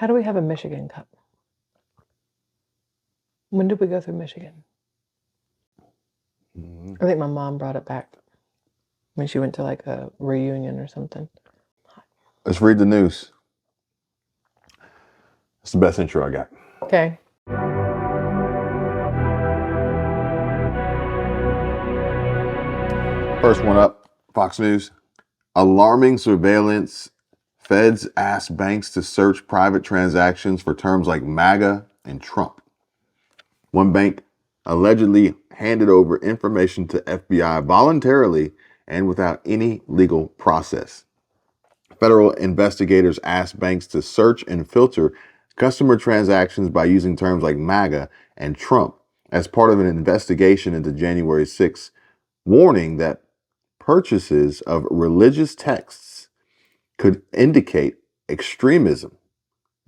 How do we have a Michigan cup? When did we go through Michigan? I think my mom brought it back when she went to like a reunion or something. Let's read the news. It's the best intro I got. Okay. First one up, Fox News. Alarming surveillance. Feds ask banks to search private transactions for terms like MAGA and Trump. One bank allegedly handed over information to FBI voluntarily and without any legal process. Federal investigators asked banks to search and filter customer transactions by using terms like MAGA and Trump as part of an investigation into January 6th, warning that purchases of religious texts could indicate extremism.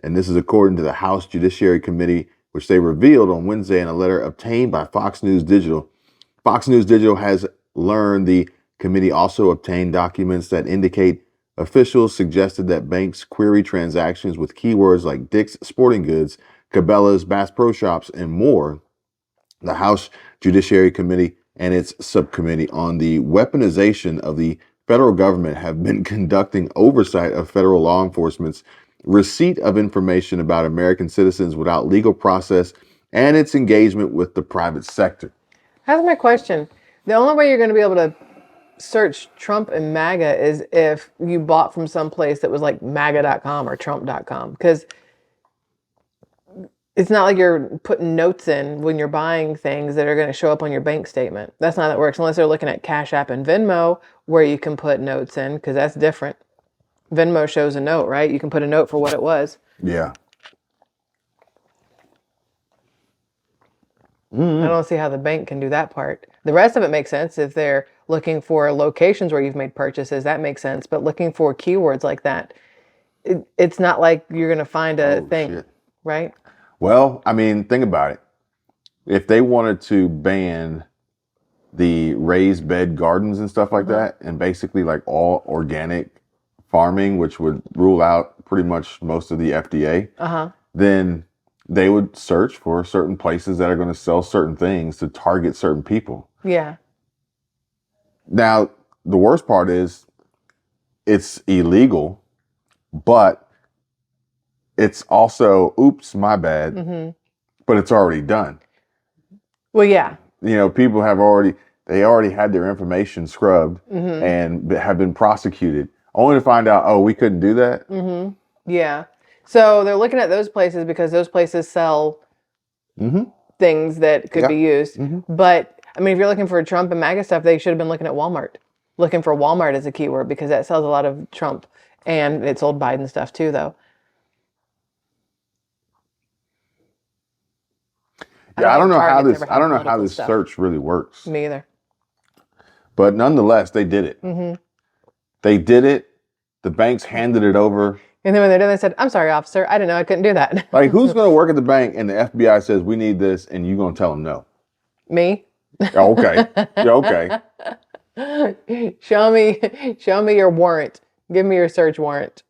And this is according to the House Judiciary Committee, which they revealed on Wednesday in a letter obtained by Fox News Digital. Fox News Digital has learned the committee also obtained documents that indicate officials suggested that banks query transactions with keywords like Dick's Sporting Goods, Cabela's, Bass Pro Shops, and more. The House Judiciary Committee and its subcommittee on the weaponization of the federal government have been conducting oversight of federal law enforcement's receipt of information about American citizens without legal process and its engagement with the private sector. That's my question. The only way you're going to be able to search Trump and MAGA is if you bought from some place that was like MAGA.com or Trump.com, because it's not like you're putting notes in when you're buying things that are going to show up on your bank statement. That's not how that works, unless they're looking at Cash App and Venmo, where you can put notes in, because that's different. Venmo shows a note, right? You can put a note for what it was. Yeah. I don't see how the bank can do that part. The rest of it makes sense. If they're looking for locations where you've made purchases, that makes sense. But looking for keywords like that, it's not like you're going to find a thing, shit. right? Well, I mean, think about it. If they wanted to ban the raised bed gardens and stuff like that, and basically like all organic farming, which would rule out pretty much most of the FDA, then they would search for certain places that are going to sell certain things to target certain people. Yeah. Now, the worst part is it's illegal, but it's also, oops, my bad, but it's already done. Well, yeah. You know, people have already had their information scrubbed and have been prosecuted, only to find out, oh, we couldn't do that. Yeah. So they're looking at those places because those places sell things that could be used. But I mean, if you're looking for Trump and MAGA stuff, they should have been looking at Walmart. Looking for Walmart as a keyword, because that sells a lot of Trump, and it sold Biden stuff too, though. Yeah, I don't know how this search really works. Me either. But nonetheless, they did it. They did it. The banks handed it over. And then when they're done, they said, "I'm sorry, officer. I didn't know I couldn't do that." Like, who's going to work at the bank and the FBI says, we need this, and you're going to tell them no? Me. Okay. Okay. Show me your warrant. Give me your search warrant.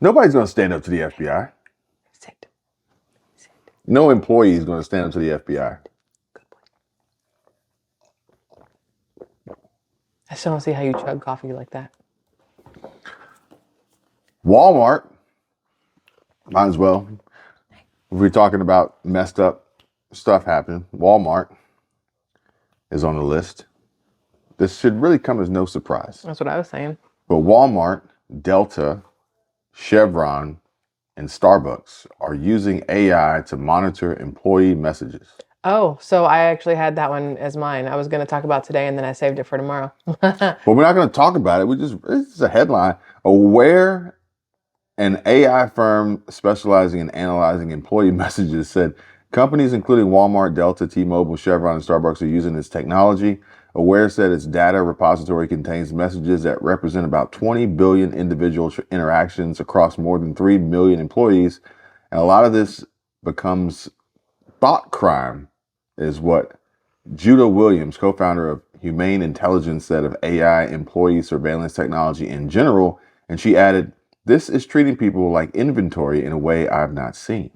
Nobody's going to stand up to the FBI. Sit. No employee is going to stand up to the FBI. I still don't see how you chug coffee like that. Walmart, might as well. If we're talking about messed up stuff happening, Walmart is on the list. This should really come as no surprise. That's what I was saying. But Walmart, Delta, Chevron, and Starbucks are using AI to monitor employee messages. Oh, so I actually had that one as mine. I was going to talk about today, and then I saved it for tomorrow. But we're not going to talk about it. It's a headline. Aware, an AI firm specializing in analyzing employee messages, said companies including Walmart, Delta, T-Mobile, Chevron, and Starbucks are using this technology. Aware said its data repository contains messages that represent about 20 billion individual interactions across more than 3 million employees. And a lot of this becomes thought crime, is what Judah Williams, co-founder of Humane Intelligence, said of AI employee surveillance technology in general. And she added, This is treating people like inventory in a way I've not seen.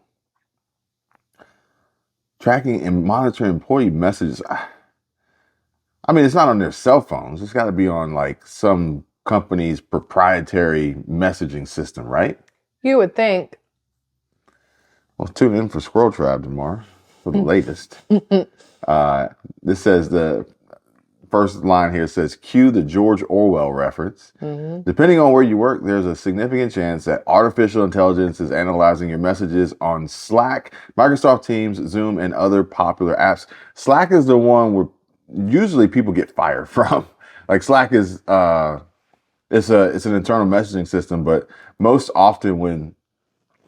Tracking and monitoring employee messages. I mean, it's not on their cell phones. It's got to be on like some company's proprietary messaging system, right? You would think. Well, tune in for Squirrel Tribe tomorrow for the latest. This says the first line here says, cue the George Orwell reference. Mm-hmm. Depending on where you work, there's a significant chance that artificial intelligence is analyzing your messages on Slack, Microsoft Teams, Zoom, and other popular apps. Slack is the one where usually people get fired from. Like Slack is, it's an internal messaging system, but most often when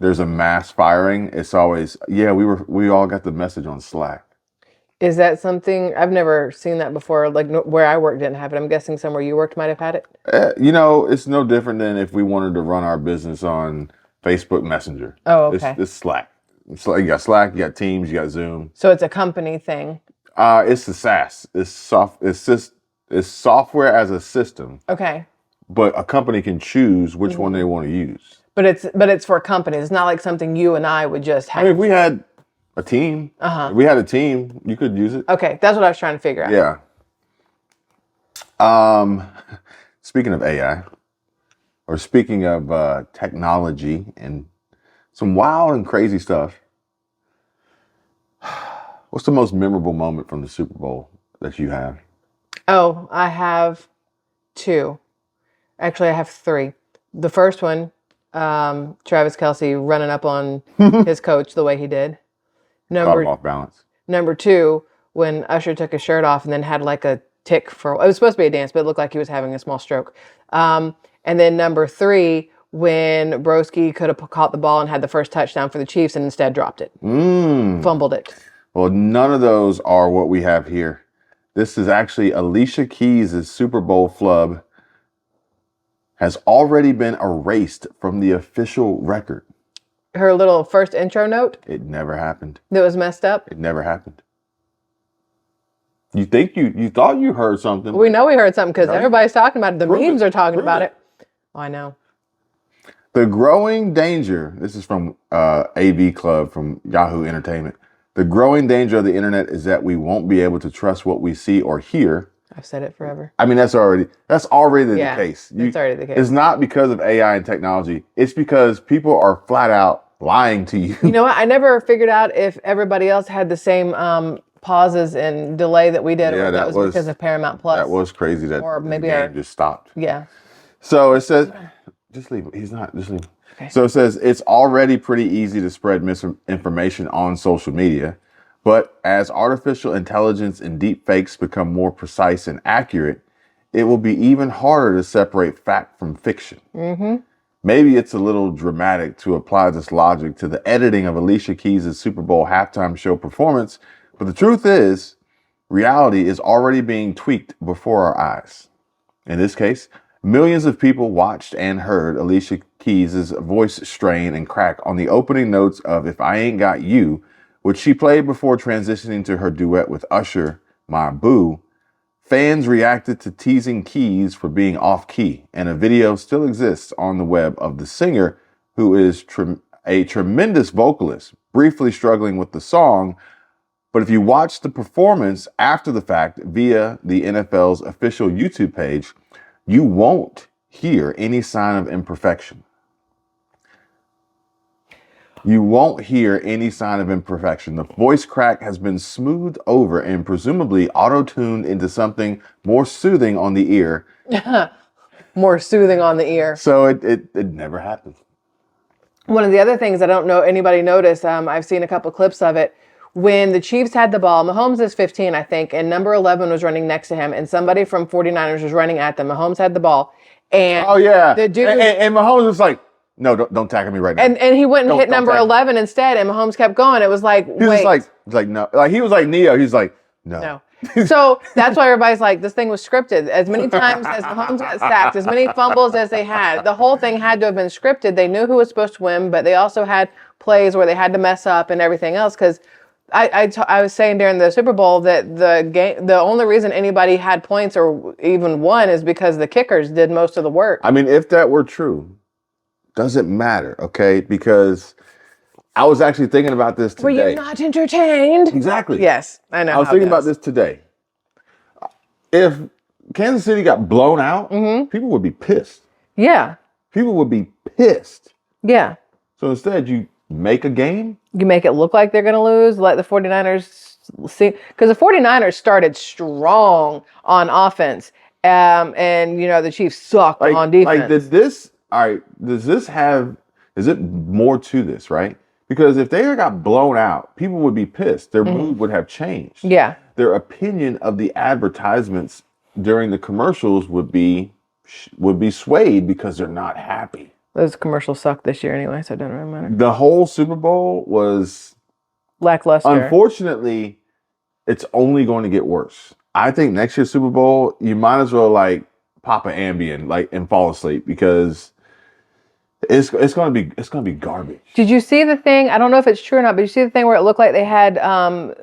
there's a mass firing, it's always, we all got the message on Slack. Is that something I've never seen that before? Like where I worked didn't have it. I'm guessing somewhere you worked might have had it. It's no different than if we wanted to run our business on Facebook Messenger. Oh, okay. It's Slack. So you got Slack, you got Teams, you got Zoom. So it's a company thing. It's the SaaS. It's software as a system. Okay. But a company can choose which one they want to use. But it's for companies. It's not like something you and I would just have. I mean, if we had a team, if we had a team, you could use it. Okay, that's what I was trying to figure out. Yeah. Speaking of AI, or speaking of technology and some wild and crazy stuff, what's the most memorable moment from the Super Bowl that you have? Oh, I have 2. Actually, I have 3. The first one, Travis Kelce running up on his coach the way he did. Caught him off balance. Number 2, when Usher took his shirt off and then had like a tick for, it was supposed to be a dance, but it looked like he was having a small stroke. And then number 3, when Broski could have caught the ball and had the first touchdown for the Chiefs and instead dropped it. Fumbled it. Well, none of those are what we have here. This is actually Alicia Keys' Super Bowl flub has already been erased from the official record. Her little first intro note? It never happened. That was messed up? It never happened. You think you thought you heard something. We know we heard something because everybody's talking about it. The memes are talking about it. Oh, I know. The growing danger, this is from AV Club from Yahoo Entertainment. The growing danger of the internet is that we won't be able to trust what we see or hear. I've said it forever. I mean, that's already the case. It's already the case. It's not because of AI and technology. It's because people are flat out lying to you. You know what? I never figured out if everybody else had the same pauses and delay that we did, or that was because of Paramount Plus. That was crazy that or maybe the game just stopped. Yeah. So it says, just leave it. He's not, just leave it. Okay. So it says, it's already pretty easy to spread misinformation on social media. But as artificial intelligence and deep fakes become more precise and accurate, it will be even harder to separate fact from fiction. Mm-hmm. Maybe it's a little dramatic to apply this logic to the editing of Alicia Keys' Super Bowl halftime show performance, but the truth is, reality is already being tweaked before our eyes. In this case, millions of people watched and heard Alicia Keys' voice strain and crack on the opening notes of If I Ain't Got You, which she played before transitioning to her duet with Usher, My Boo. Fans reacted to teasing Keys for being off key, and a video still exists on the web of the singer, who is a tremendous vocalist, briefly struggling with the song. But if you watch the performance after the fact via the NFL's official YouTube page, you won't hear any sign of imperfection. You won't hear any sign of imperfection. The voice crack has been smoothed over and presumably auto-tuned into something more soothing on the ear. More soothing on the ear. So it never happened. One of the other things I don't know anybody noticed, I've seen a couple clips of it. When the Chiefs had the ball, Mahomes is 15, I think, and number 11 was running next to him, and somebody from 49ers was running at them. Mahomes had the ball. And the dude and Mahomes was like, no, don't tackle me right now. And he went and hit number 11 instead, and Mahomes kept going. It was like, he was like, no. Like, he was like Neo. He's like, no. So that's why everybody's like, this thing was scripted. As many times as Mahomes got sacked, as many fumbles as they had, the whole thing had to have been scripted. They knew who was supposed to win, but they also had plays where they had to mess up and everything else. Because I was saying during the Super Bowl that the only reason anybody had points or even won is because the kickers did most of the work. I mean, if that were true, doesn't matter, okay? Because I was actually thinking about this today. Were you not entertained? Exactly. Yes, I know. I was thinking about this today. If Kansas City got blown out, people would be pissed. Yeah. People would be pissed. Yeah. So instead, you make a game. You make it look like they're going to lose, let the 49ers see. Because the 49ers started strong on offense. And, the Chiefs sucked on defense. Is it more to this, right? Because if they got blown out, people would be pissed. Their mood would have changed. Yeah. Their opinion of the advertisements during the commercials would be swayed because they're not happy. Those commercials sucked this year anyway, so it doesn't really matter. The whole Super Bowl was lackluster. Unfortunately, it's only going to get worse. I think next year's Super Bowl, you might as well pop an Ambien and fall asleep because it's gonna be garbage. Did you see the thing? I don't know if it's true or not, but you see the thing where it looked like they had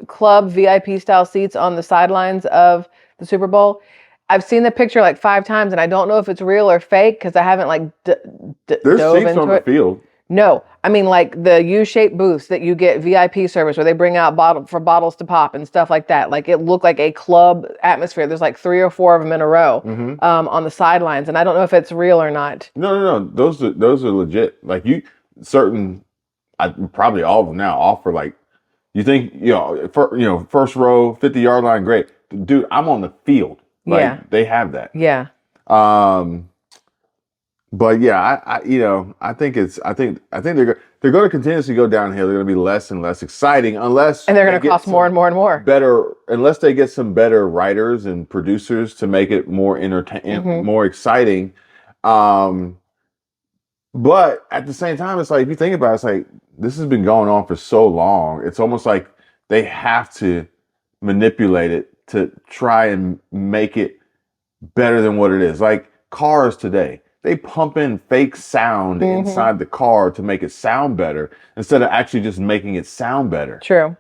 club VIP style seats on the sidelines of the Super Bowl? I've seen the picture 5 times, and I don't know if it's real or fake because I haven't There's dove seats into on the field. No, I mean the U-shaped booths that you get VIP service where they bring out bottles to pop and stuff like that. It looked like a club atmosphere. There's 3 or 4 of them in a row on the sidelines, and I don't know if it's real or not. No. Those are legit. Probably all of them now offer you think first row 50-yard line, great, dude. I'm on the field. They have that. Yeah. But yeah, I think they're going to continuously go downhill. They're going to be less and less exciting and they're going to cost more and more and more. Unless they get some better writers and producers to make it more entertaining, more exciting. But at the same time, it's if you think about it, it's this has been going on for so long. It's almost like they have to manipulate it to try and make it better than what it is. Cars today. They pump in fake sound inside the car to make it sound better instead of actually just making it sound better. True.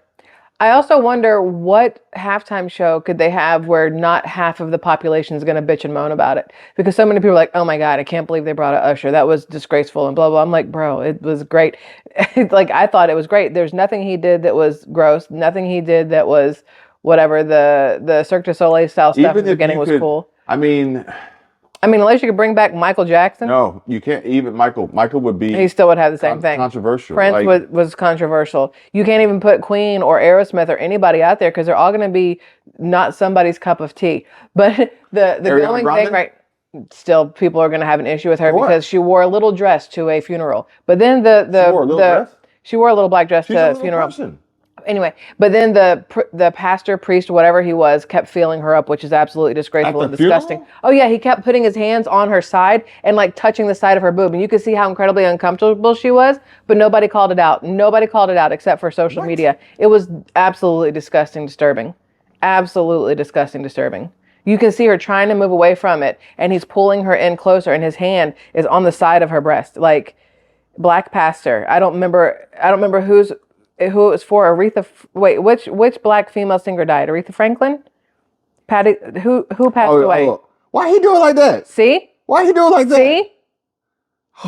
I also wonder what halftime show could they have where not half of the population is going to bitch and moan about it. Because so many people are like, oh my God, I can't believe they brought an usher. That was disgraceful and blah, blah. I'm like, bro, it was great. I thought it was great. There's nothing he did that was gross. Nothing he did that was whatever. The Cirque du Soleil style stuff in the beginning was cool. I mean, unless you could bring back Michael Jackson. No, you can't. Even Michael would be. He still would have the same thing. Controversial. Prince was controversial. You can't even put Queen or Aerosmith or anybody out there because they're all going to be not somebody's cup of tea. But the going thing, right? Still, people are going to have an issue with her because she wore a little dress to a funeral. But then she wore a little black dress to a funeral. Person. Anyway, but then the pastor, priest, whatever he was, kept feeling her up, which is absolutely disgraceful and disgusting. Funeral? Oh yeah, he kept putting his hands on her side and touching the side of her boob, and you could see how incredibly uncomfortable she was. But nobody called it out. Nobody called it out except for social media. It was absolutely disgusting, disturbing. Absolutely disgusting, disturbing. You can see her trying to move away from it, and he's pulling her in closer, and his hand is on the side of her breast. Black pastor. I don't remember who it was for. Aretha. Wait, which black female singer died? Aretha Franklin? Patty. Who passed away? Why he do it like that? See? Why he do it like that? See?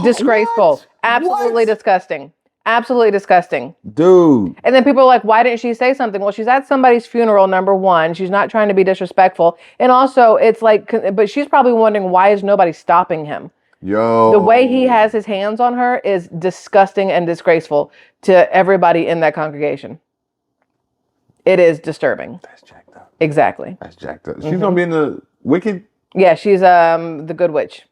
Disgraceful. What? Absolutely disgusting. Absolutely disgusting. Dude. And then people are like, why didn't she say something? Well, she's at somebody's funeral, number one. She's not trying to be disrespectful. And also, it's but she's probably wondering, why is nobody stopping him? Yo. The way he has his hands on her is disgusting and disgraceful to everybody in that congregation. It is disturbing. That's jacked up. Exactly. That's jacked up. She's gonna be in the Wicked? Yeah, she's the Good Witch.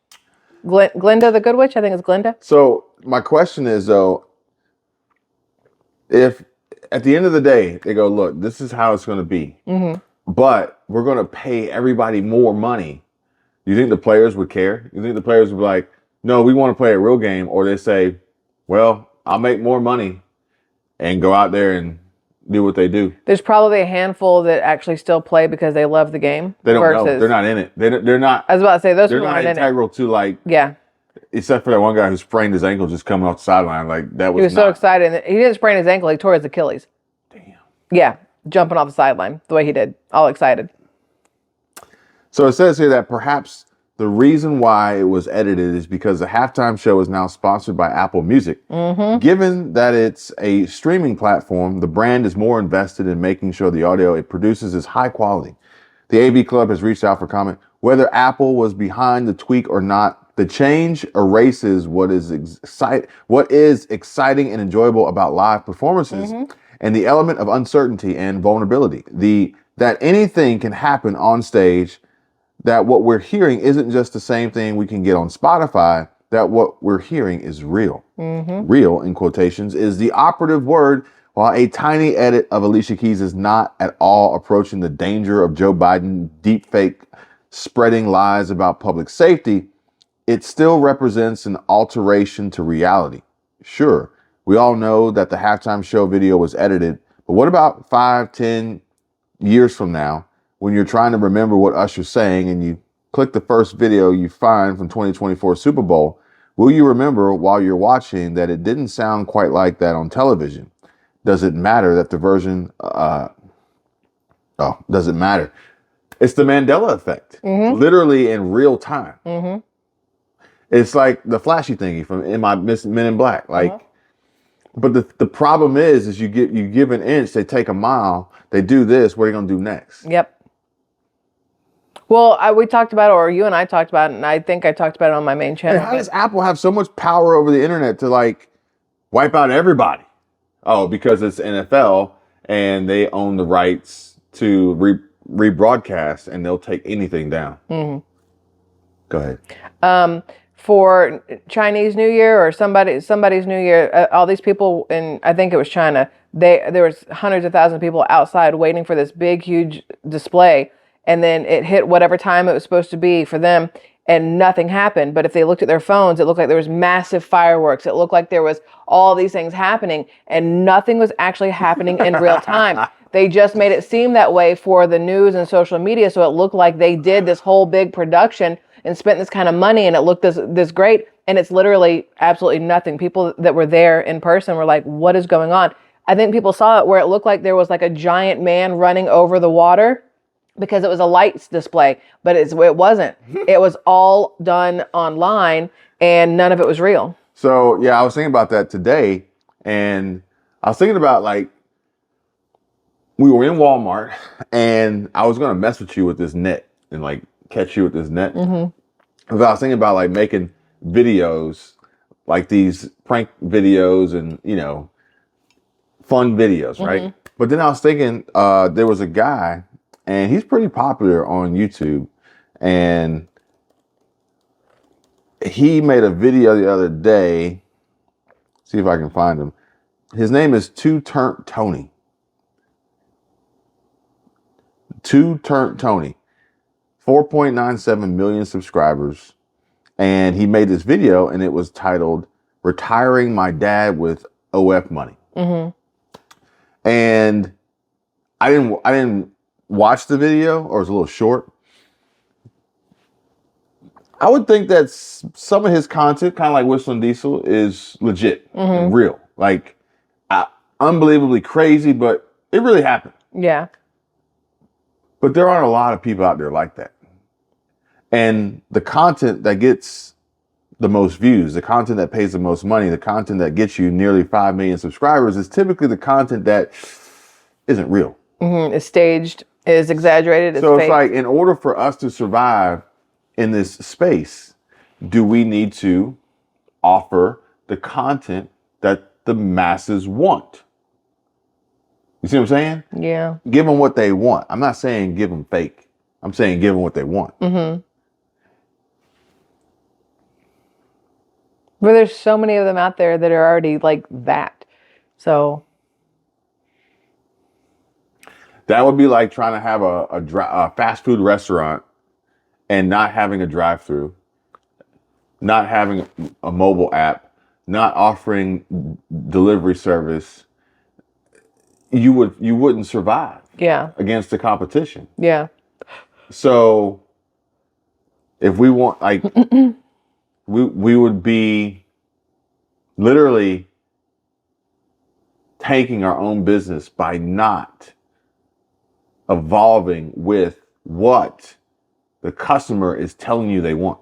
Glinda the Good Witch? I think it's Glinda. So my question is though, if at the end of the day they go, look, this is how it's gonna be, but we're gonna pay everybody more money. You think the players would care? You think the players would be like, no, we want to play a real game? Or they say, well, I'll make more money and go out there and do what they do. There's probably a handful that actually still play because they love the game. They don't know. They're not in it. They're not. I was about to say, those people aren't integral to Yeah. Except for that one guy who sprained his ankle just coming off the sideline. That was He was so excited. He didn't sprain his ankle. He tore his Achilles. Damn. Yeah. Jumping off the sideline the way he did. All excited. So it says here that perhaps the reason why it was edited is because the halftime show is now sponsored by Apple Music. Given that it's a streaming platform, the brand is more invested in making sure the audio it produces is high quality. The AV Club has reached out for comment. Whether Apple was behind the tweak or not, the change erases what is exciting and enjoyable about live performances and the element of uncertainty and vulnerability. That anything can happen on stage, that what we're hearing isn't just the same thing we can get on Spotify, that what we're hearing is real. Real, in quotations, is the operative word. While a tiny edit of Alicia Keys is not at all approaching the danger of Joe Biden deepfake spreading lies about public safety, it still represents an alteration to reality. Sure, we all know that the halftime show video was edited, but what about 5, 10 years from now, when you're trying to remember what Usher's saying and you click the first video you find from 2024 Super Bowl, will you remember while you're watching that it didn't sound quite like that on television? Does it matter that the version, does it matter? It's the Mandela effect, literally in real time. It's like the flashy thingy from Men in Black. But the problem is you give an inch, they take a mile, they do this, what are they going to do next? Yep. Well, we talked about it, or you and I talked about it, and I think I talked about it on my main channel. How does Apple have so much power over the internet to wipe out everybody? Oh, because it's NFL and they own the rights to rebroadcast, and they'll take anything down. Go ahead. For Chinese New Year or somebody's New Year, all these people I think it was China, there was hundreds of thousands of people outside waiting for this big, huge display. And then it hit whatever time it was supposed to be for them, and nothing happened. But if they looked at their phones, it looked like there was massive fireworks. It looked like there was all these things happening, and nothing was actually happening in real time. They just made it seem that way for the news and social media, so it looked like they did this whole big production and spent this kind of money, and it looked this great, and it's literally absolutely nothing. People that were there in person were like, what is going on? I think people saw it where it looked like there was like a giant man running over the water, because it was a lights display, but it wasn't. It was all done online, and none of it was real. So, yeah, I was thinking about that today, and I was thinking about, we were in Walmart, and I was going to mess with you with this net and, catch you with this net. But I was thinking about, making videos, these prank videos and, fun videos, right? But then I was thinking there was a guy, and he's pretty popular on YouTube, and he made a video the other day. See if I can find him. His name is Two Turnt Tony. Two Turnt Tony. 4.97 million subscribers. And he made this video, and it was titled "Retiring My Dad with OF Money." And I didn't watch the video, or it was a little short. I would think that some of his content, kind of like Whistling Diesel, is legit and real. Unbelievably crazy, but it really happened. Yeah. But there aren't a lot of people out there like that. And the content that gets the most views, the content that pays the most money, the content that gets you nearly 5 million subscribers is typically the content that isn't real. It's staged, is exaggerated, it's so fake. It's in order for us to survive in this space, do we need to offer the content that the masses want? You see what I'm saying? Yeah. Give them what they want. I'm not saying give them fake. I'm saying give them what they want. But there's so many of them out there that are already like that. So that would be like trying to have a fast food restaurant and not having a drive-through, not having a mobile app, not offering delivery service. You wouldn't survive. Yeah. Against the competition. Yeah. So if we want, we would be literally tanking our own business by not evolving with what the customer is telling you they want.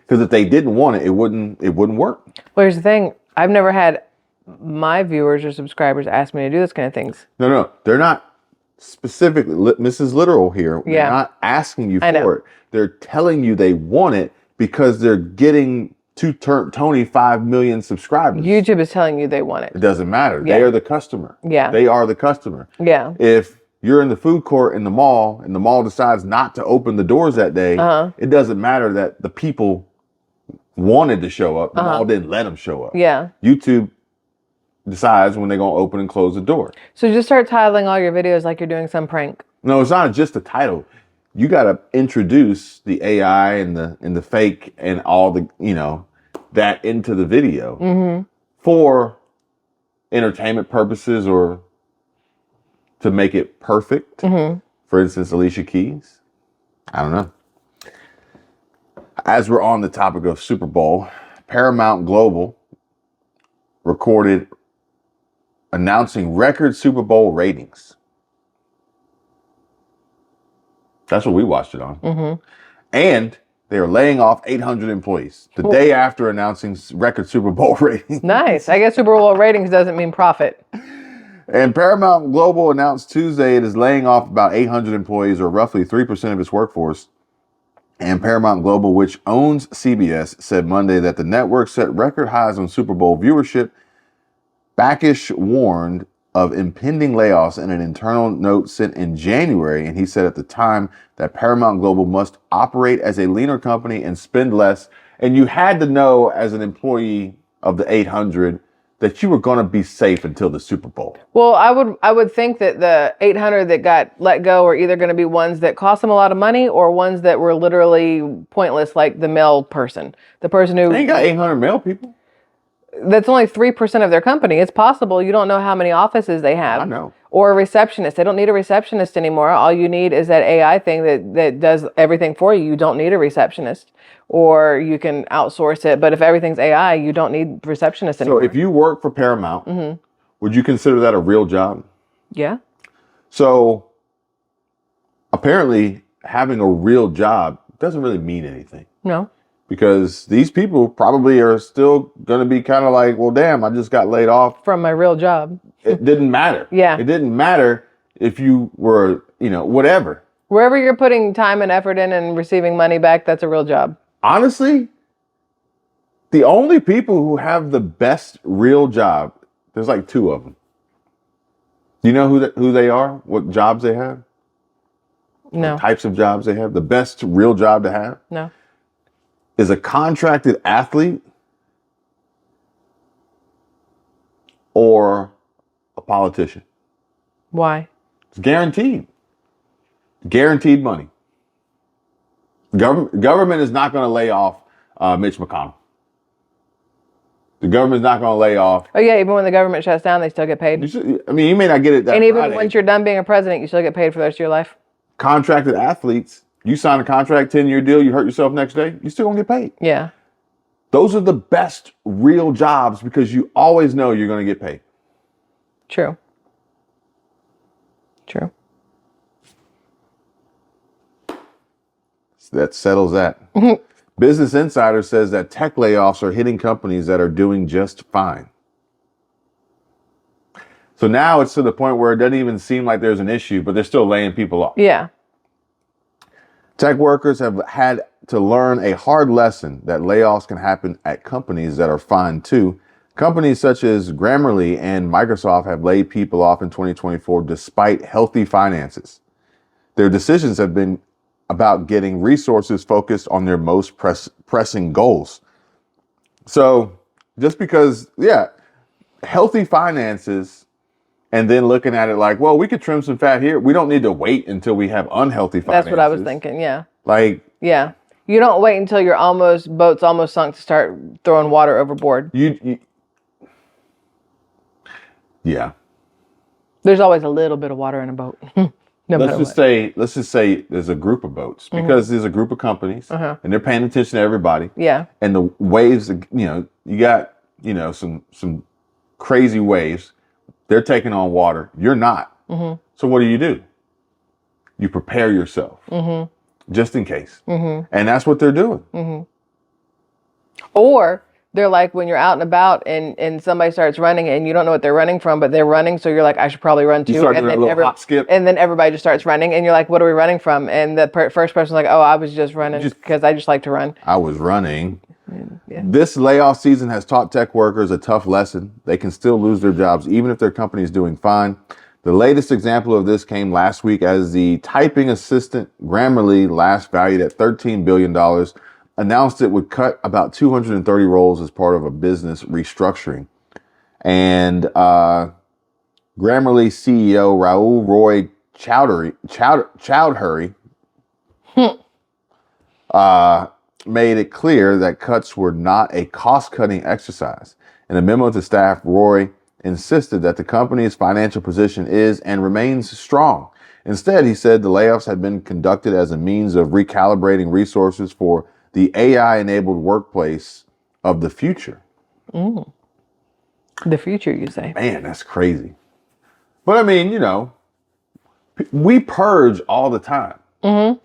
Because if they didn't want it, it wouldn't work. Well, here's the thing. I've never had my viewers or subscribers ask me to do this kind of things. No. They're not specifically, Mrs. Literal here. They're not asking you for it. They're telling you they want it because they're getting to Tony 5 million subscribers. YouTube is telling you they want it. It doesn't matter. Yeah. They are the customer. Yeah. They are the customer. Yeah. If you're in the food court in the mall and the mall decides not to open the doors that day, it doesn't matter that the people wanted to show up. The mall didn't let them show up. Yeah. YouTube decides when they're going to open and close the door. So just start titling all your videos like you're doing some prank. No, it's not just the title. You got to introduce the AI and the fake and all the, that into the video for entertainment purposes or to make it perfect. For instance, Alicia Keys. I don't know. As we're on the topic of Super Bowl, Paramount Global recorded announcing record Super Bowl ratings. That's what we watched it on. And they are laying off 800 employees the day after announcing record Super Bowl ratings. Nice. I guess Super Bowl ratings doesn't mean profit. And Paramount Global announced Tuesday it is laying off about 800 employees, or roughly 3% of its workforce. And Paramount Global, which owns CBS, said Monday that the network set record highs on Super Bowl viewership. Backish warned of impending layoffs in an internal note sent in January, and he said at the time that Paramount Global must operate as a leaner company and spend less. And you had to know as an employee of the 800 that you were going to be safe until the Super Bowl. Well, I would think that the 800 that got let go are either going to be ones that cost them a lot of money or ones that were literally pointless, like the mail person. The person who... They ain't got 800 mail people. That's only 3% of their company. It's possible. You don't know how many offices they have. I know. Or a receptionist. They don't need a receptionist anymore. All you need is that AI thing that does everything for you. You don't need a receptionist. Or you can outsource it. But if everything's AI, you don't need receptionists anymore. So if you work for Paramount, would you consider that a real job? Yeah. So apparently having a real job doesn't really mean anything. No. Because these people probably are still going to be kind of like, well, damn, I just got laid off. From my real job. It didn't matter. Yeah. It didn't matter if you were, whatever. Wherever you're putting time and effort in and receiving money back, that's a real job. Honestly, the only people who have the best real job, there's like two of them. Do you know who they are? What jobs they have? No. What types of jobs they have? The best real job to have? No. Is a contracted athlete or a politician. Why? It's guaranteed. Guaranteed money. Government is not going to lay off Mitch McConnell. The government's not going to lay off. Oh, yeah. Even when the government shuts down, they still get paid. You may not get it that And even Friday. once you're done being a president, you still get paid for the rest of your life. Contracted athletes, you sign a contract, 10-year deal, you hurt yourself next day, you still going to get paid. Yeah. Those are the best real jobs because you always know you're going to get paid. True. True. So that settles that. Business Insider says that tech layoffs are hitting companies that are doing just fine. So now it's to the point where it doesn't even seem like there's an issue, but they're still laying people off. Yeah. Tech workers have had to learn a hard lesson that layoffs can happen at companies that are fine too. Companies such as Grammarly and Microsoft have laid people off in 2024 despite healthy finances. Their decisions have been about getting resources focused on their most pressing goals. So just because, healthy finances and then looking at it like, well, we could trim some fat here. We don't need to wait until we have unhealthy finances. That's what I was thinking. Yeah. Yeah. You don't wait until your boat's almost sunk to start throwing water overboard. Yeah. There's always a little bit of water in a boat. Let's just say there's a group of boats because there's a group of companies and they're paying attention to everybody. Yeah. And the waves, you got, some crazy waves. They're taking on water. You're not. So what do? You prepare yourself. just in case. And that's what they're doing. Or they're like when you're out and about and somebody starts running and you don't know what they're running from, but they're running. So you're like, I should probably run too. You start doing that little hop skip. And then everybody just starts running and you're like, what are we running from? And the first person's like, oh, I was just running because I just like to run. I was running. Yeah. This layoff season has taught tech workers a tough lesson. They can still lose their jobs even if their company is doing fine. The latest example of this came last week as the typing assistant Grammarly, last valued at $13 billion, announced it would cut about 230 roles as part of a business restructuring. And Grammarly CEO Raul Roy Chowdhury made it clear that cuts were not a cost-cutting exercise. In a memo to staff, Roy insisted that the company's financial position is and remains strong. Instead, he said the layoffs had been conducted as a means of recalibrating resources for the AI-enabled workplace of the future. The future, you say? Man, that's crazy. But I mean, we purge all the time.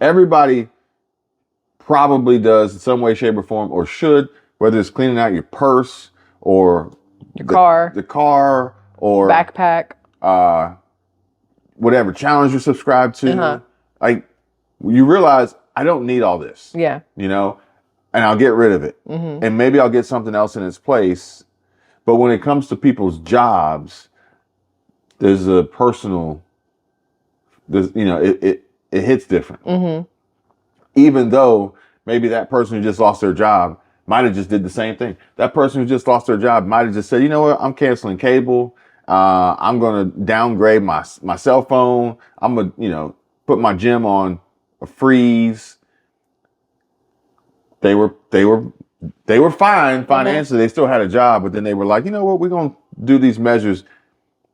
Everybody probably does in some way, shape, or form, or should, whether it's cleaning out your purse or your car, or backpack, whatever challenge you subscribe to. Like, you realize I don't need all this. Yeah. And I'll get rid of it. And maybe I'll get something else in its place. But when it comes to people's jobs, there's a personal, it hits different. Even though maybe that person who just lost their job might have just did the same thing. That person who just lost their job might have just said, you know what, I'm canceling cable. I'm going to downgrade my cell phone. I'm going to, put my gym on a freeze. They were fine financially. They still had a job, but then they were like, you know what, we're going to do these measures.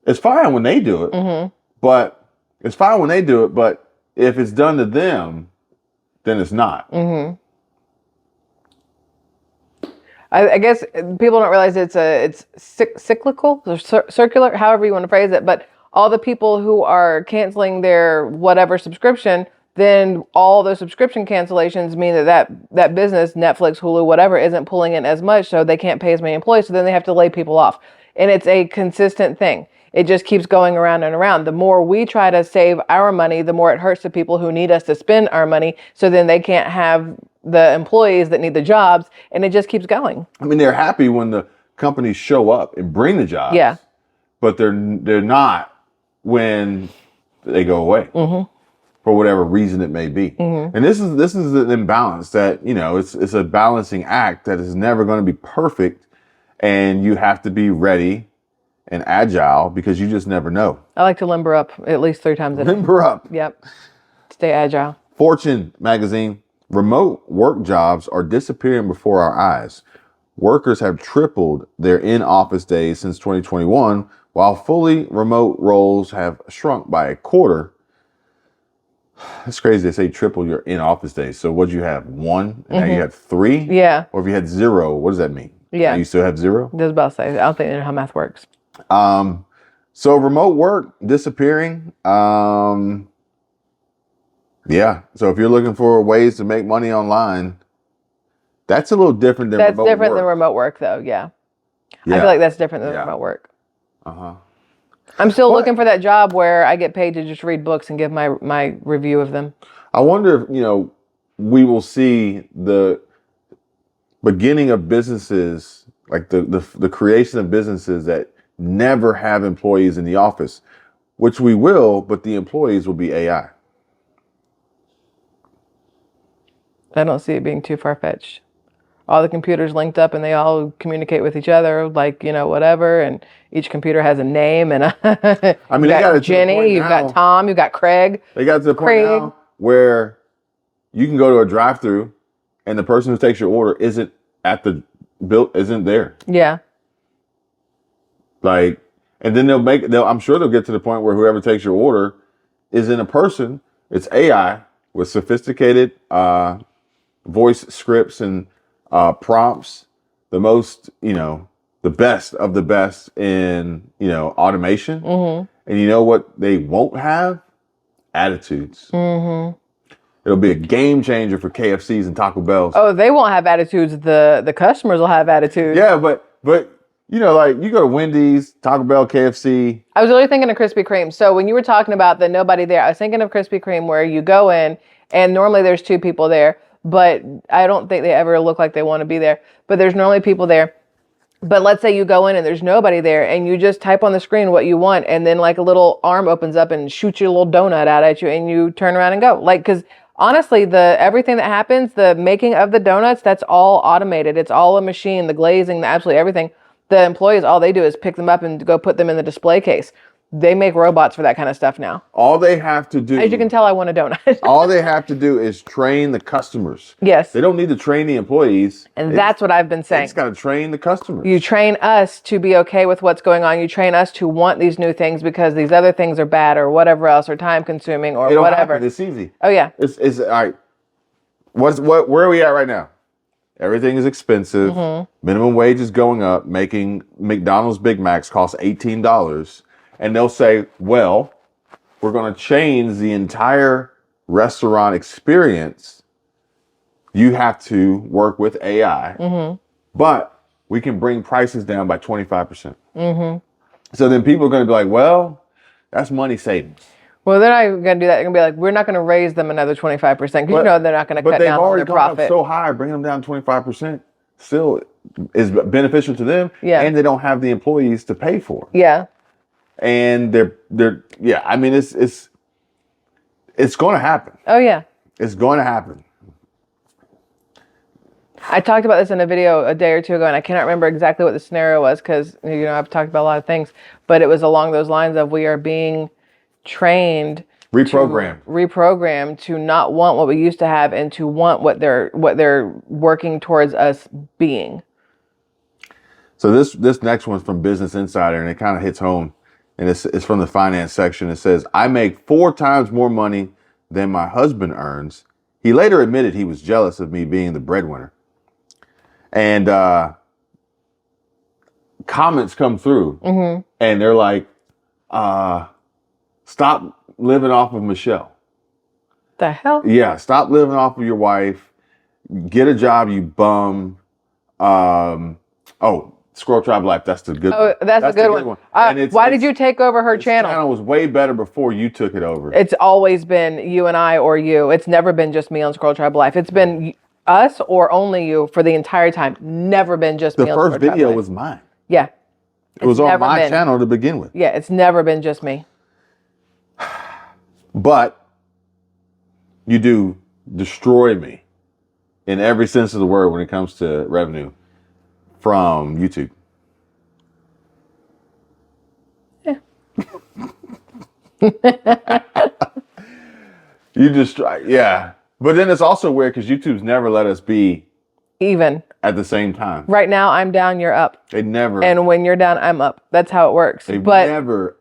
It's fine when they do it, but if it's done to them, then it's not. I guess people don't realize it's cyclical or circular, however you want to phrase it. But all the people who are canceling their whatever subscription, then all those subscription cancellations mean that business, Netflix, Hulu, whatever, isn't pulling in as much, so they can't pay as many employees. So then they have to lay people off, and it's a consistent thing. It just keeps going around and around. The more we try to save our money, the more it hurts the people who need us to spend our money. So then they can't have the employees that need the jobs, and it just keeps going. I mean, they're happy when the companies show up and bring the jobs. Yeah. But they're not when they go away for whatever reason it may be. And this is an imbalance that, it's a balancing act that is never going to be perfect, and you have to be ready and agile because you just never know. I like to limber up at least 3 times a day. Limber up. Yep. Stay agile. Fortune magazine, remote work jobs are disappearing before our eyes. Workers have tripled their in-office days since 2021, while fully remote roles have shrunk by a quarter. It's crazy they say triple your in-office days. So what, you have 1 and now you have 3? Yeah. Or if you had 0, what does that mean? Yeah. Now you still have 0? I was about to say, I don't think they know how math works. So remote work disappearing. Yeah. So if you're looking for ways to make money online, that's a little different than remote work. That's different than remote work, though. Yeah. I feel like that's different than remote work. I'm still looking for that job where I get paid to just read books and give my review of them. I wonder if, we will see the beginning of businesses, like the creation of businesses that never have employees in the office, which we will, but the employees will be AI. I don't see it being too far-fetched. All the computers linked up and they all communicate with each other, like, whatever, and each computer has a name and a I mean, you got Jenny, you've got Tom, you've got Craig. They got to the point now where you can go to a drive-through and the person who takes your order isn't there. Yeah. Like, and then I'm sure they'll get to the point where whoever takes your order isn't a person. It's AI with sophisticated voice scripts and prompts, the most, the best of the best in, automation. And you know what they won't have? Attitudes. It'll be a game changer for KFCs and Taco Bells. Oh, they won't have attitudes. The customers will have attitudes. Yeah, but you know, like you go to Wendy's, Taco Bell, KFC. I was really thinking of Krispy Kreme. So when you were talking about the nobody there, I was thinking of Krispy Kreme where you go in and normally there's 2 people there, but I don't think they ever look like they want to be there. But there's normally people there. But let's say you go in and there's nobody there and you just type on the screen what you want and then like a little arm opens up and shoots your little donut out at you and you turn around and go. Like, because honestly, everything that happens, the making of the donuts, that's all automated. It's all a machine, the glazing, the absolutely everything. The employees, all they do is pick them up and go put them in the display case. They make robots for that kind of stuff now. All they have to do, as you can tell, I want a donut. all they have to do is train the customers. Yes. They don't need to train the employees. And that's what I've been saying. They just got to train the customers. You train us to be okay with what's going on. You train us to want these new things because these other things are bad or whatever else or time consuming or whatever. Happen. It's easy. Oh yeah. It's all right. Where are we at right now? Everything is expensive. Minimum wage is going up, making McDonald's Big Macs cost $18. And they'll say, well, we're going to change the entire restaurant experience. You have to work with AI, but we can bring prices down by 25%. So then people are going to be like, well, that's money savings. Well, they're not going to do that. They're going to be like, we're not going to raise them another 25% because you know they're not going to cut down on their profit. But they've already gone up so high, bringing them down 25% still is beneficial to them. Yeah. And they don't have the employees to pay for. Yeah. And yeah, I mean, it's going to happen. Oh, yeah. It's going to happen. I talked about this in a video a day or 2 ago, and I cannot remember exactly what the scenario was because, you know, I've talked about a lot of things, but it was along those lines of we are being trained, reprogrammed to not want what we used to have and to want what they're working towards us being. So this next one's from Business Insider, and it kind of hits home, and it's from the finance section. It says, I make 4 times more money than my husband earns. He later admitted he was jealous of me being the breadwinner. And comments come through, and they're like, stop living off of Michelle. The hell? Yeah, stop living off of your wife. Get a job, you bum. Squirrel Tribe Life, that's the good one. Oh, that's a good one. Why did you take over her channel? The channel was way better before you took it over. It's always been you and I or you. It's never been just me on Squirrel Tribe Life. It's been us or only you for the entire time. Never been just me on Squirrel Tribe Life. The first video was mine. Yeah. It was on my channel to begin with. Yeah, it's never been just me. But you do destroy me in every sense of the word when it comes to revenue from YouTube. Yeah. You just yeah. But then it's also weird because YouTube's never let us be even at the same time. Right now, I'm down, you're up. They never. And when you're down, I'm up. That's how it works. But never.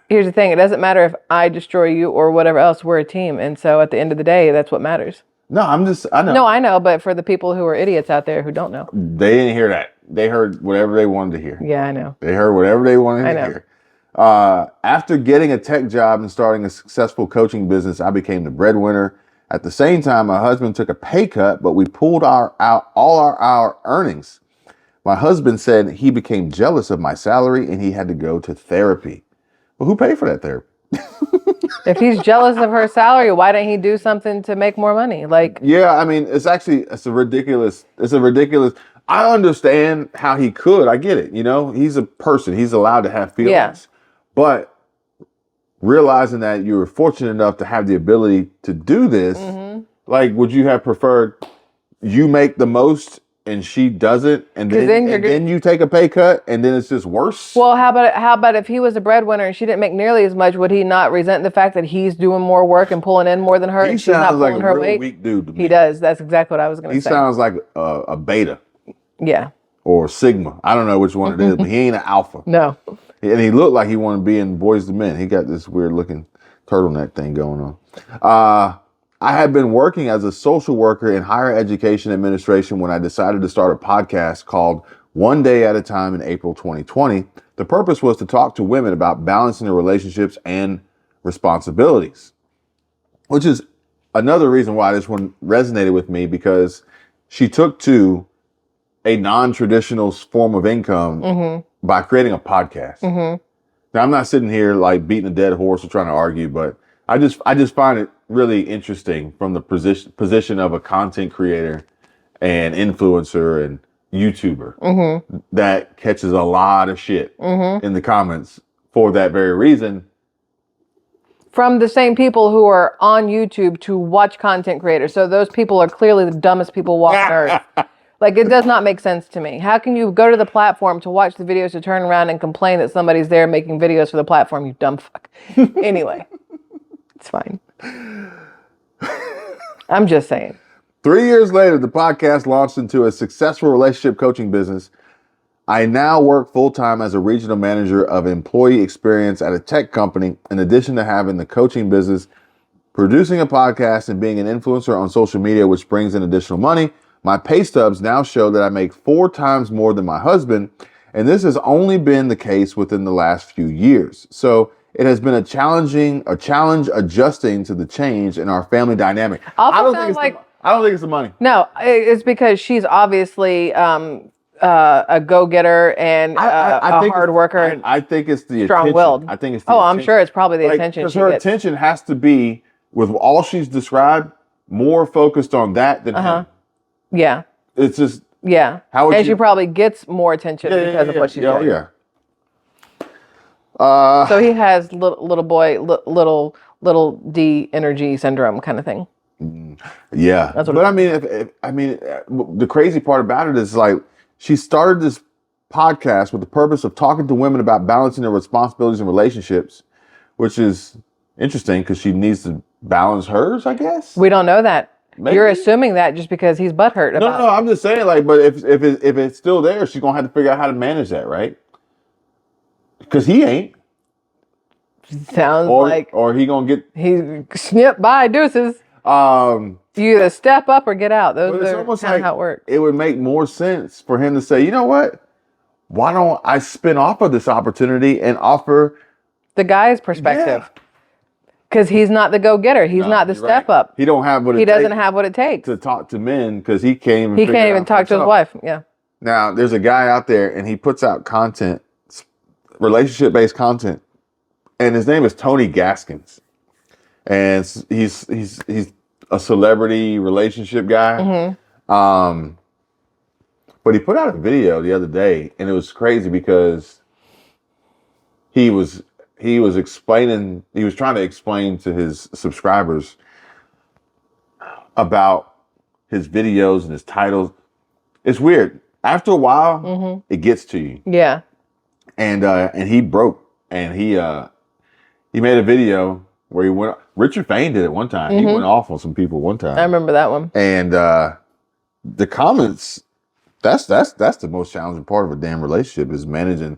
Here's the thing. It doesn't matter if I destroy you or whatever else. We're a team. And so at the end of the day, that's what matters. No, I know. No, I know. But for the people who are idiots out there who don't know. They didn't hear that. They heard whatever they wanted to hear. Yeah, I know. They heard whatever they wanted to hear. After getting a tech job and starting a successful coaching business, I became the breadwinner. At the same time, my husband took a pay cut, but we pulled all our earnings. My husband said he became jealous of my salary and he had to go to therapy. Well, who paid for that therapy? If he's jealous of her salary, why didn't he do something to make more money? Yeah, I mean, it's a ridiculous. I understand how he could. I get it. You know, he's a person. He's allowed to have feelings. Yeah. But realizing that you were fortunate enough to have the ability to do this, would you have preferred you make the most and she doesn't, and then you take a pay cut, and then it's just worse? Well, how about if he was a breadwinner and she didn't make nearly as much, would he not resent the fact that he's doing more work and pulling in more than her, and she's not pulling her weight? Weak dude to me. He does. That's exactly what I was going to say. He sounds like a beta. Yeah. Or sigma. I don't know which one it is, but he ain't an alpha. No. And he looked like he wanted to be in Boys to Men. He got this weird looking turtleneck thing going on. I had been working as a social worker in higher education administration when I decided to start a podcast called One Day at a Time in April 2020. The purpose was to talk to women about balancing their relationships and responsibilities, which is another reason why this one resonated with me, because she took to a non-traditional form of income by creating a podcast. Now, I'm not sitting here like beating a dead horse or trying to argue, but I just find it really interesting from the position of a content creator and influencer and YouTuber that catches a lot of shit in the comments for that very reason. From the same people who are on YouTube to watch content creators. So those people are clearly the dumbest people walking earth. Like, it does not make sense to me. How can you go to the platform to watch the videos to turn around and complain that somebody's there making videos for the platform, you dumb fuck? Anyway, it's fine. I'm just saying. 3 years later, the podcast launched into a successful relationship coaching business. I now work full-time as a regional manager of employee experience at a tech company, in addition to having the coaching business, producing a podcast, and being an influencer on social media, which brings in additional money. My pay stubs now show that I make 4 times more than my husband, and this has only been the case within the last few years. So it has been a challenge adjusting to the change in our family dynamic. I don't think it's the money. No, it's because she's obviously a go-getter and a hard worker. I think it's the strong-willed. attention. I think it's the attention. I'm sure it's probably the attention. Because her attention has to be, with all she's described, more focused on that than him. Yeah. It's just... Yeah. She probably gets more attention because of what she's doing. Yeah. So he has little boy, little D energy syndrome kind of thing. Yeah. That's what the crazy part about it is, like, she started this podcast with the purpose of talking to women about balancing their responsibilities and relationships, which is interesting because she needs to balance hers, I guess. We don't know that. Maybe. You're assuming that just because he's butthurt about it. No, I'm just saying, like, but if it's still there, she's gonna have to figure out how to manage that, right? Because he ain't. Sounds like. Or he gonna get. He's snip by deuces. You either step up or get out. Those are kind of how it works. It would make more sense for him to say, you know what? Why don't I spin off of this opportunity and offer the guy's perspective? Because he's not the go-getter. He's not the step up. He don't have what it takes. He doesn't have what it takes to talk to men, because he can't even talk to his wife. Yeah. Now, there's a guy out there and he puts out content, relationship-based content, and his name is Tony Gaskins. And he's a celebrity relationship guy. But he put out a video the other day, and it was crazy because he was trying to explain to his subscribers about his videos and his titles. It's weird. After a while, it gets to you. Yeah. And he broke, and he made a video where he went. Richard Fain did it one time. He went off on some people one time. I remember that one. And the comments, that's the most challenging part of a damn relationship, is managing.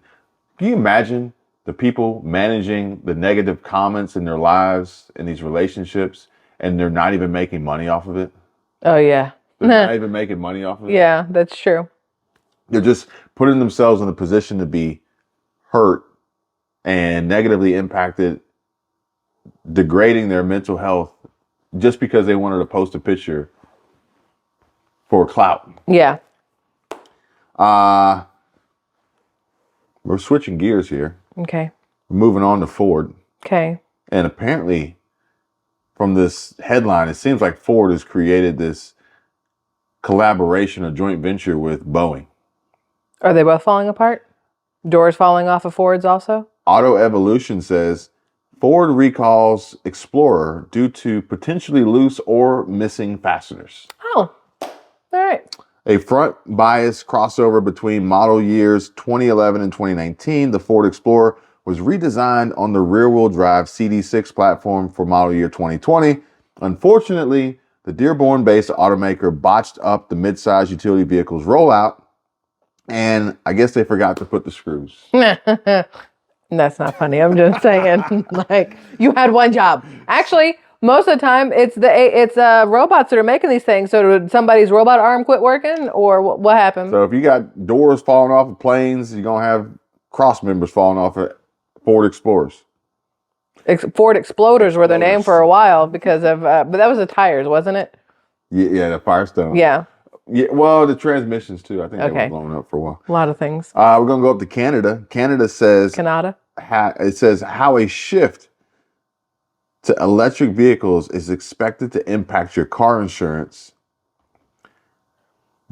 Can you imagine the people managing the negative comments in their lives in these relationships, and they're not even making money off of it? Oh, yeah. They're not even making money off of it? Yeah, that's true. They're just putting themselves in a position to be hurt and negatively impacted, degrading their mental health just because they wanted to post a picture for clout. Yeah. We're switching gears here. Okay. We're moving on to Ford. Okay. And apparently, from this headline, it seems like Ford has created this collaboration or joint venture with Boeing. Are they both falling apart? Doors falling off of Fords also? Auto Evolution says Ford recalls Explorer due to potentially loose or missing fasteners. Oh, all right. A front bias crossover between model years 2011 and 2019, the Ford Explorer was redesigned on the rear-wheel drive CD6 platform for model year 2020. Unfortunately, the Dearborn-based automaker botched up the midsize utility vehicle's rollout, and I guess they forgot to put the screws. That's not funny. I'm just saying, like, you had one job. Actually, most of the time, it's robots that are making these things. So did somebody's robot arm quit working, or what happened? So if you got doors falling off of planes, you're going to have cross members falling off of Ford Explorers. Ford Exploders were their name for a while because of, but that was the tires, wasn't it? Yeah, the Firestone. Yeah. Yeah, well, the transmissions too. I think they were blown up for a while. A lot of things. We're gonna go up to Canada. Canada says it says how a shift to electric vehicles is expected to impact your car insurance.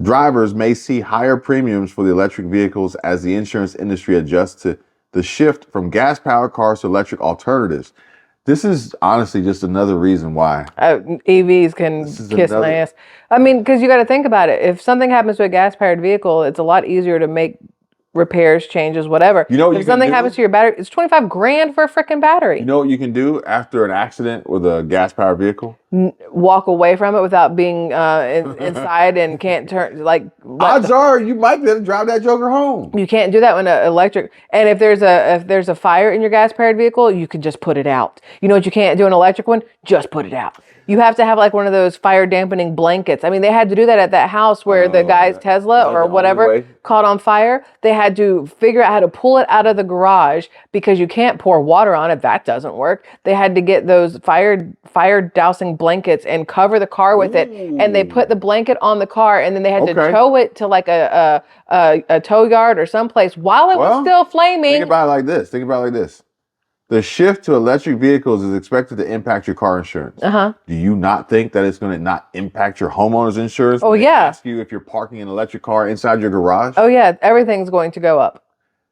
Drivers may see higher premiums for the electric vehicles as the insurance industry adjusts to the shift from gas-powered cars to electric alternatives. This is honestly just another reason why EVs can kiss my ass. I mean, because you got to think about it. If something happens to a gas-powered vehicle, it's a lot easier to make repairs, changes, whatever. If something happens to your battery, it's $25,000 for a freaking battery. You know what you can do after an accident with a gas-powered vehicle? Walk away from it without being inside and can't turn. Odds are you might be able to drive that joker home. You can't do that when an electric. And if there's a fire in your gas-powered vehicle, you can just put it out. You know what you can't do an electric one? Just put it out. You have to have like one of those fire dampening blankets. I mean, they had to do that at that house where the guy's Tesla or whatever caught on fire. They had to figure out how to pull it out of the garage because you can't pour water on it. That doesn't work. They had to get those fire dousing blankets and cover the car with it. And they put the blanket on the car and then they had to tow it to like a tow yard or someplace while it was still flaming. Think about it like this. The shift to electric vehicles is expected to impact your car insurance. Do you not think that it's going to not impact your homeowner's insurance? Oh, yeah. Ask you if you're parking an electric car inside your garage? Oh, yeah. Everything's going to go up.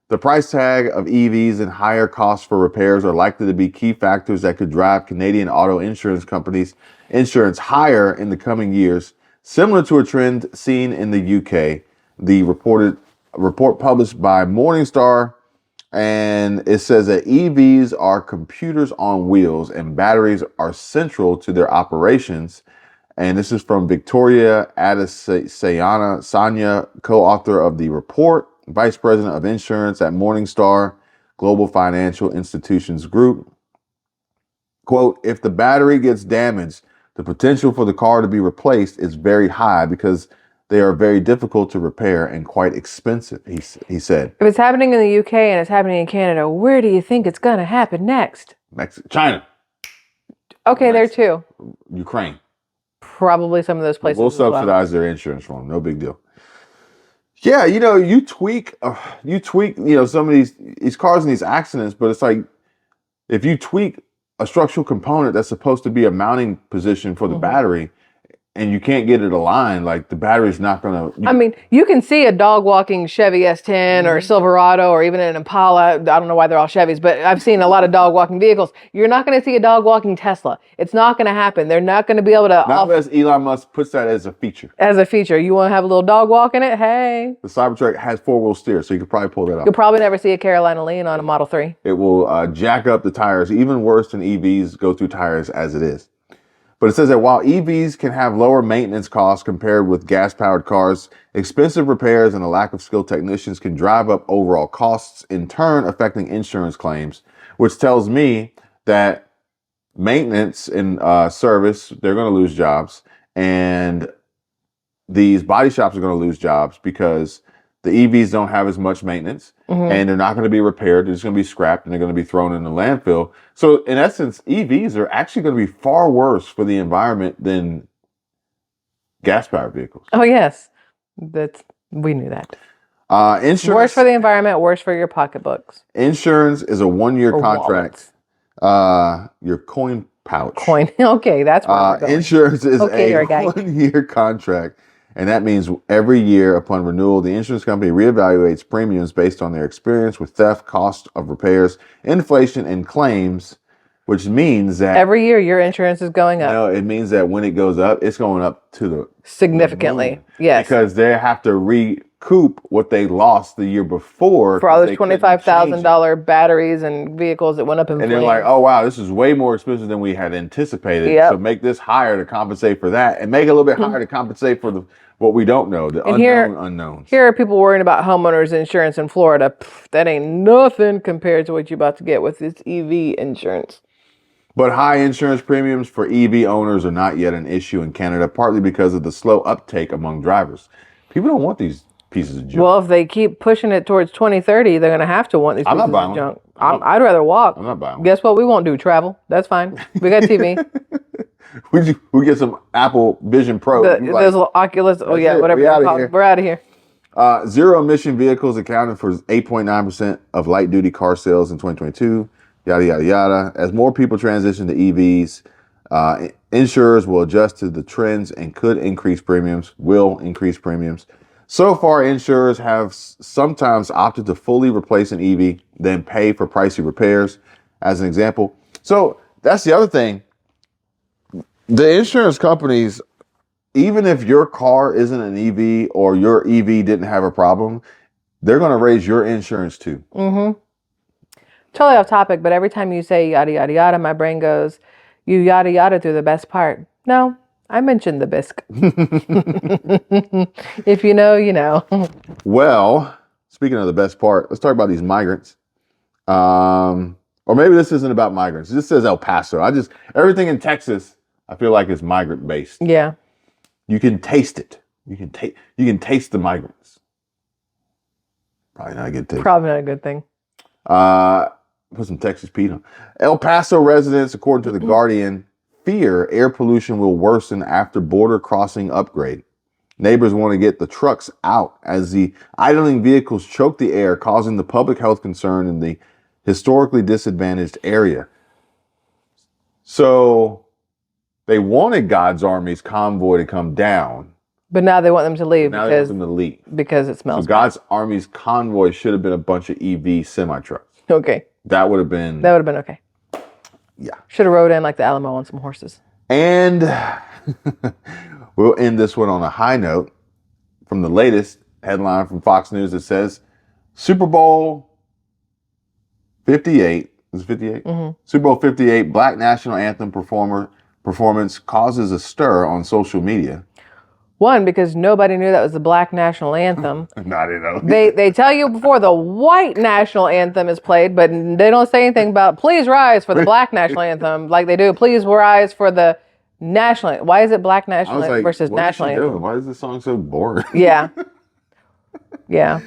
The price tag of EVs and higher costs for repairs are likely to be key factors that could drive Canadian auto insurance companies' insurance higher in the coming years, similar to a trend seen in the UK. The report published by Morningstar. And it says that EVs are computers on wheels and batteries are central to their operations. And this is from Victoria Adesanya, Sanya, co-author of the report, vice president of insurance at Morningstar Global Financial Institutions Group. Quote, if the battery gets damaged, the potential for the car to be replaced is very high because they are very difficult to repair and quite expensive, he said. If it's happening in the UK and it's happening in Canada, where do you think it's going to happen next? China. Okay, there too. Ukraine. Probably some of those places. We'll subsidize their insurance for them. No big deal. Yeah, you tweak, some of these cars in these accidents, but it's like if you tweak a structural component that's supposed to be a mounting position for the battery, and you can't get it aligned, like the battery's not gonna. I mean, you can see a dog walking Chevy S10 or Silverado or even an Impala. I don't know why they're all Chevys, but I've seen a lot of dog walking vehicles. You're not going to see a dog walking Tesla. It's not going to happen. They're not going to be able to. Not unless Elon Musk puts that as a feature. As a feature, you want to have a little dog walking it? Hey. The Cybertruck has 4-wheel steer, so you could probably pull that off. You'll probably never see a Carolina Lean on a Model 3. It will jack up the tires, even worse than EVs go through tires as it is. But it says that while EVs can have lower maintenance costs compared with gas-powered cars, expensive repairs and a lack of skilled technicians can drive up overall costs, in turn affecting insurance claims, which tells me that maintenance and service, they're going to lose jobs, and these body shops are going to lose jobs because the EVs don't have as much maintenance and they're not going to be repaired. They're just going to be scrapped and they're going to be thrown in the landfill. So in essence, EVs are actually going to be far worse for the environment than gas-powered vehicles. Oh, yes. We knew that. Insurance, worse for the environment, worse for your pocketbooks. Insurance is a 1-year contract. Your coin pouch. Okay, that's where we're going. Insurance is a 1-year contract. And that means every year upon renewal, the insurance company reevaluates premiums based on their experience with theft, cost of repairs, inflation, and claims, which means that every year your insurance is going up. No, it means that when it goes up, it's going up to the significantly. Yes. Because they have to recoup what they lost the year before. For all those $25,000 batteries and vehicles that went up in flames. And they're like, oh, wow, this is way more expensive than we had anticipated. Yep. So make this higher to compensate for that and make it a little bit higher to compensate for what we don't know, the unknowns. Here are people worrying about homeowners insurance in Florida. That ain't nothing compared to what you're about to get with this EV insurance. But high insurance premiums for EV owners are not yet an issue in Canada, partly because of the slow uptake among drivers. People don't want these pieces of junk. Well, if they keep pushing it towards 2030, they're going to have to want these pieces of junk. I'd rather walk. I'm not buying one. Guess what? We won't do travel. That's fine. We got TV. we get some Apple Vision Pro. Those little Oculus. Oh, yeah, whatever they're called. We're out of here. Zero emission vehicles accounted for 8.9% of light duty car sales in 2022. Yada, yada, yada. As more people transition to EVs, insurers will adjust to the trends and will increase premiums. So far, insurers have sometimes opted to fully replace an EV, then pay for pricey repairs, as an example. So that's the other thing. The insurance companies, even if your car isn't an EV or your EV didn't have a problem, they're going to raise your insurance too. Mm-hmm. Totally off topic, but every time you say yada, yada, yada, my brain goes, you yada, yada through the best part. No, I mentioned the bisque. If you know, you know. Well, speaking of the best part, let's talk about these migrants. Or maybe this isn't about migrants. This says El Paso. Everything in Texas, I feel like is migrant based. Yeah. You can taste it. You can taste the migrants. Probably not a good thing. Probably not a good thing. Put some Texas Pete on. El Paso residents, according to The Guardian, fear air pollution will worsen after border crossing upgrade. Neighbors want to get the trucks out as the idling vehicles choke the air, causing the public health concern in the historically disadvantaged area. So they wanted God's Army's convoy to come down. But now they want them to leave because it smells so God's Army's convoy should have been a bunch of EV semi-trucks. Okay. That would have been okay. Yeah. Should have rode in like the Alamo on some horses. And we'll end this one on a high note from the latest headline from Fox News that says Super Bowl 58. Is it 58? Mm-hmm. Super Bowl 58 Black National Anthem performance causes a stir on social media. One, because nobody knew that was the Black National Anthem. Not enough. They tell you before the white national anthem is played, but they don't say anything about please rise for the Black National Anthem like they do. Please rise for the national. Why is it Black National Anthem versus national anthem? Why is this song so boring? Yeah. Yeah.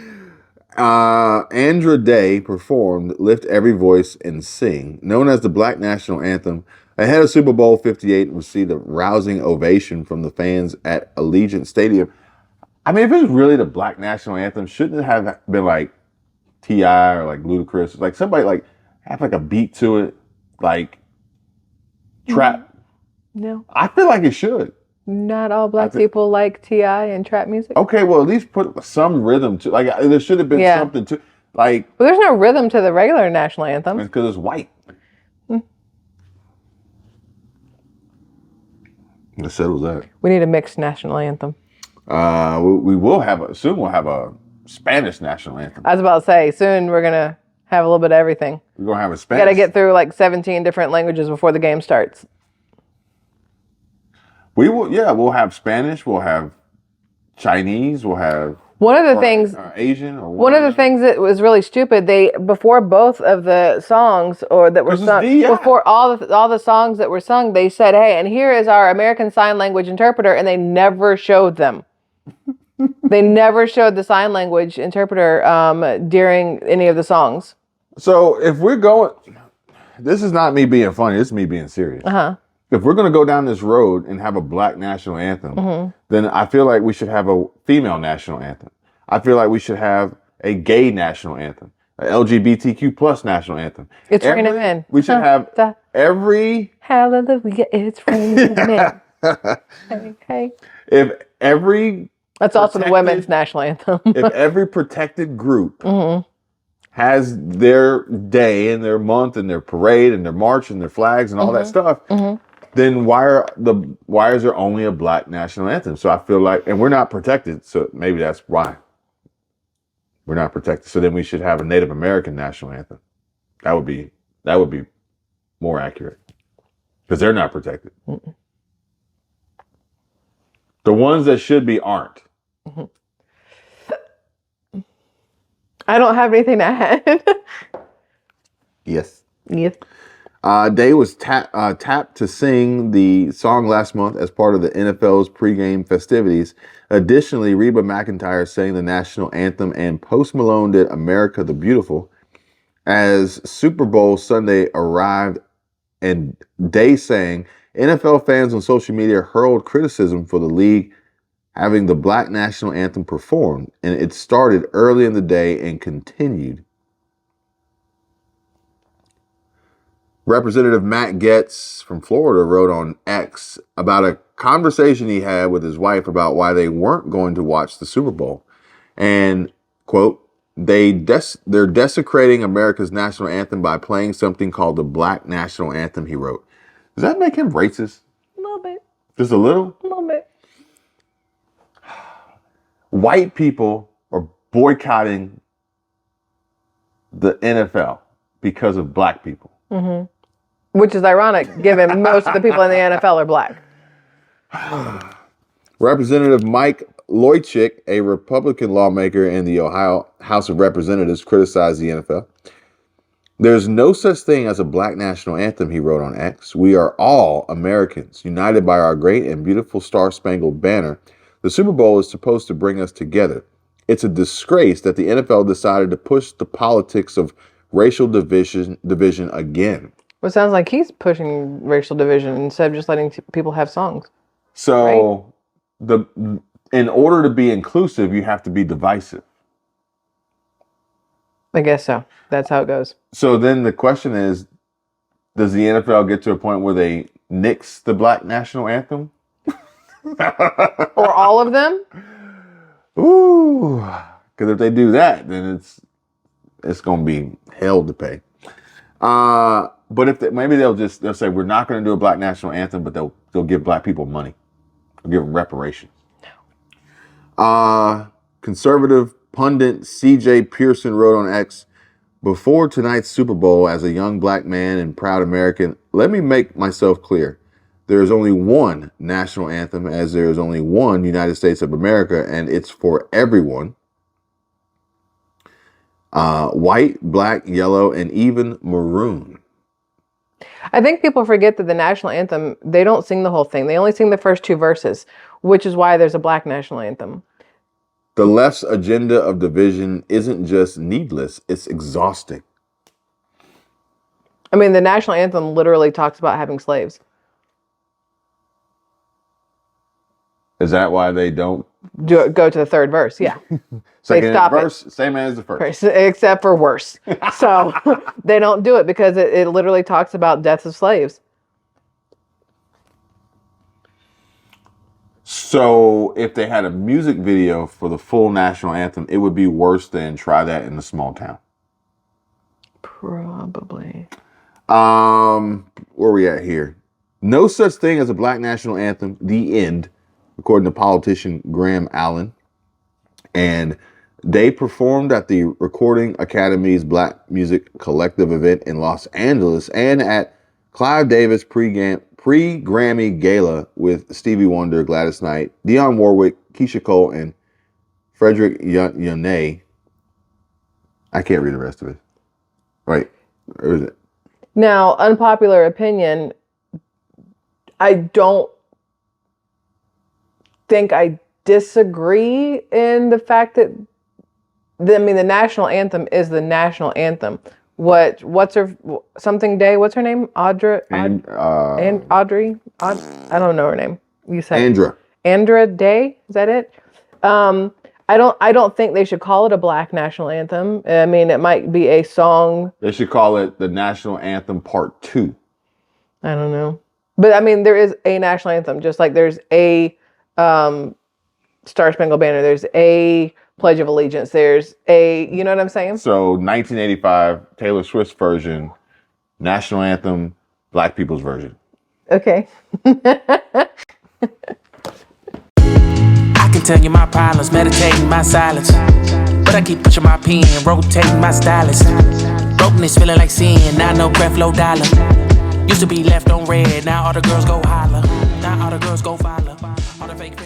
Andra Day performed Lift Every Voice and Sing, known as the Black National Anthem, ahead of Super Bowl 58 and received a rousing ovation from the fans at Allegiant Stadium. I mean, if it was really the Black National Anthem, shouldn't it have been like T.I. or like Ludacris? Like somebody like have like a beat to it, like trap. No. I feel like it should. Not all black people like T.I. and trap music. Okay, well, at least put some rhythm to like there should have been something to like. But there's no rhythm to the regular national anthem. It's because it's white. That settles that. We need a mixed national anthem. We will have soon. We'll have a Spanish national anthem. I was about to say soon we're gonna have a little bit of everything. We're gonna have a Spanish. Got to get through like 17 different languages before the game starts. We will. Yeah, we'll have Spanish. We'll have Chinese. We'll have one of the things Asian. Or one of the things that was really stupid. They before both of the songs that were sung before all the songs that were sung, they said, "Hey, and here is our American Sign Language interpreter," and they never showed them. They never showed the sign language interpreter during any of the songs. So if we're going, this is not me being funny. This is me being serious. If we're going to go down this road and have a Black national anthem, then I feel like we should have a female national anthem. I feel like we should have a gay national anthem, an LGBTQ plus national anthem. It's raining men. We should have every... Hallelujah, it's raining men. Okay. If every... That's also the women's national anthem. If every protected group has their day and their month and their parade and their march and their flags and all that stuff, then why is there only a Black national anthem? So I feel like, and we're not protected, so maybe that's why we're not protected. So then we should have a Native American national anthem. That would be more accurate because they're not protected. The ones that should be aren't. I don't have anything to add. Yes. Yes. Day was tapped to sing the song last month as part of the NFL's pregame festivities. Additionally, Reba McEntire sang the national anthem and Post Malone did America the Beautiful. As Super Bowl Sunday arrived and Day sang, NFL fans on social media hurled criticism for the league having the Black national anthem performed, and it started early in the day and continued. Representative Matt Gaetz from Florida wrote on X about a conversation he had with his wife about why they weren't going to watch the Super Bowl. And, quote, they're desecrating America's national anthem by playing something called the Black national anthem, he wrote. Does that make him racist? A little bit. Just a little? A little bit. White people are boycotting the NFL because of black people. Mm-hmm. Which is ironic, given most of the people in the NFL are black. Representative Mike Loychik, a Republican lawmaker in the Ohio House of Representatives, criticized the NFL. There's no such thing as a Black national anthem, he wrote on X. We are all Americans, united by our great and beautiful Star-Spangled Banner. The Super Bowl is supposed to bring us together. It's a disgrace that the NFL decided to push the politics of racial division again. Well, it sounds like he's pushing racial division instead of just letting people have songs. So, right? In order to be inclusive, you have to be divisive. I guess so. That's how it goes. So then the question is, does the NFL get to a point where they nix the Black national anthem? Or all of them? Ooh, because if they do that, then it's going to be hell to pay. But if maybe they'll say we're not going to do a Black national anthem, but they'll give black people money, they'll give them reparations. No. Conservative pundit C.J. Pearson wrote on X, before tonight's Super Bowl, as a young black man and proud American, let me make myself clear. There is only one national anthem, as there is only one United States of America, and it's for everyone. White, black, yellow, and even maroon. I think people forget that the national anthem, they don't sing the whole thing. They only sing the first two verses, which is why there's a Black national anthem. The left's agenda of division isn't just needless, it's exhausting. I mean, the national anthem literally talks about having slaves. Is that why they don't go to the third verse? Yeah. Second verse, same as the first. Except for worse. So they don't do it because it literally talks about deaths of slaves. So if they had a music video for the full national anthem, it would be worse than try that in a small town. Probably. Where are we at here? No such thing as a Black national anthem, the end, according to politician Graham Allen. And they performed at the Recording Academy's Black Music Collective event in Los Angeles and at Clive Davis pre-Grammy Gala with Stevie Wonder, Gladys Knight, Dionne Warwick, Keisha Cole, and Frederick Yonay. I can't read the rest of it. Right. Or is it? Now, unpopular opinion, I don't think I disagree in the fact that the national anthem is the national anthem. What's her something Day? What's her name? Audrey. I don't know her name. You said Andra Day. Is that it? I don't think they should call it a Black national anthem. I mean, it might be a song. They should call it the National Anthem Part 2. I don't know, but I mean, there is a national anthem, just like there's a Star Spangled Banner. There's a Pledge of Allegiance. There's a, you know what I'm saying? So 1985, Taylor Swift's version, national anthem, black people's version. Okay. I can tell you my problems, meditating my silence. But I keep pushing my pen, rotating my stylus. Brokenness feeling like sin, now no Creflo Dollar. Used to be left on red, now all the girls go holler. Now all the girls go follow. All the fake